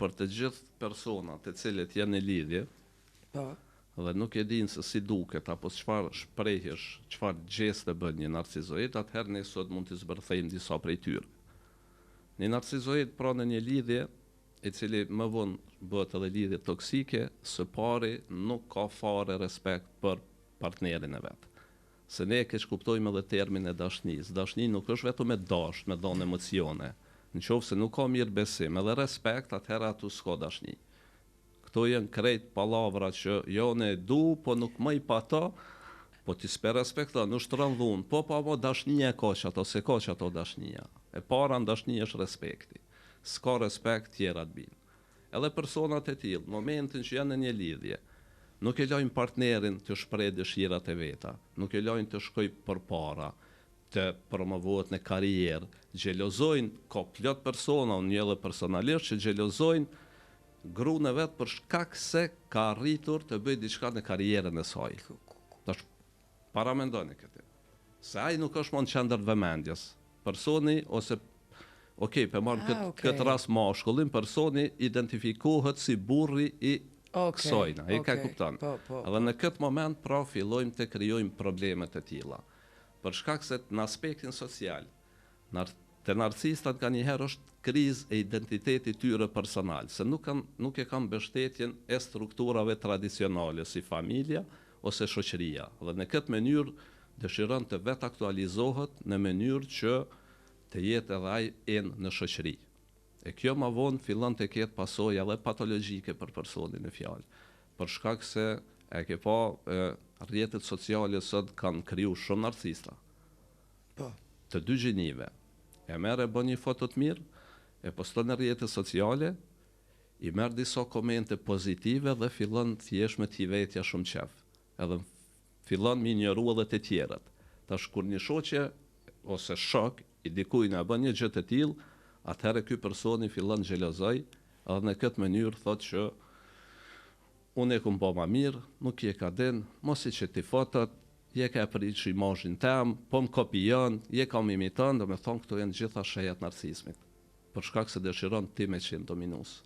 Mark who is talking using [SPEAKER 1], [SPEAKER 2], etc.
[SPEAKER 1] për të gjithë personat të cilët janë në lidhje,
[SPEAKER 2] Po.
[SPEAKER 1] dhe nuk e dinë se si duket, apo çfarë shprehjesh, çfarë gjeste bën një narcizoid, atëherë ne sot mund të zbërthejmë disa prej tyre. Një narcizoid pra në një lidhje, i cili më vonë bëhet edhe lidhje toksike, së pari nuk ka fare respekt për partnerin e vet. Se ne keq kuptojmë edhe termin e dashnisë. Dashni nuk është vetëm me dash, me dhënë emocione. Nëse nuk ka mirëbesim edhe respekt, atëherë atu s'ka dashni. Këto janë krejt pallavra që jo ne du, po nuk më i pa to, po ti s'pe respekton, nuk shtron dhun, po dashnia ka që ato, se ka që ato dashnia. E para në dashnia është respekti. S'ka respekt, tjera të binë. Edhe personat e tillë, në momentin që janë në një lidhje, nuk e lojnë partnerin të shpreh dëshirat e veta, nuk e lojnë të shkoj përpara, të promovohet në karrierë, xhelozojnë, ka plot persona, unë edhe personalisht që xhelozojnë gruën e vet për shkak se ka arritur të bëjë diçka në karrierën e saj. Tash paramendoni këtë. Se ai nuk është më në qendër vëmendjes. Personi ose për marrë këtë rast mashkullin, personi identifikohet si burri i kësajna, e ka kupton. Edhe në këtë moment pra fillojmë të krijojmë problemet e tilla. Për shkak se në aspektin social, të narcistat ka njëherë është krizë e identitetit tyre personal, se nuk e kanë mbështetjen e strukturave tradicionale si familja ose shoqëria. Dhe në këtë mënyrë dëshiron të vetë aktualizohet në mënyrë që të jetë edhe ai në shoqëri. E kjo më vonë fillon të ketë pasojë edhe patologjike për personin në fjalë. Për shkak se e ke pa rrjetet sociale sot kanë kriju shumë narcista.
[SPEAKER 2] Po. Të
[SPEAKER 1] dy gjinive. E merr e bën një foto të mirë, e poston në rrjetet sociale, i merr disa komente pozitive dhe fillon thjesht me t'i vetja shumë qef. Edhe fillon me injoru edhe të tjerët. Tash kur një shoqe ose shok i dikujt na bën një gjë të tillë, atëherë ky personi fillon xhelozoj, edhe në këtë mënyrë thotë që unë e kum bë më mirë, nuk je ka den, mos i çeti fotot, je ka prish imazhin tem, po më kopijon, je ka më imiton, do me thonë këto janë gjitha shejat narcismit. Për shkak se dëshiron ti me qenë dominues.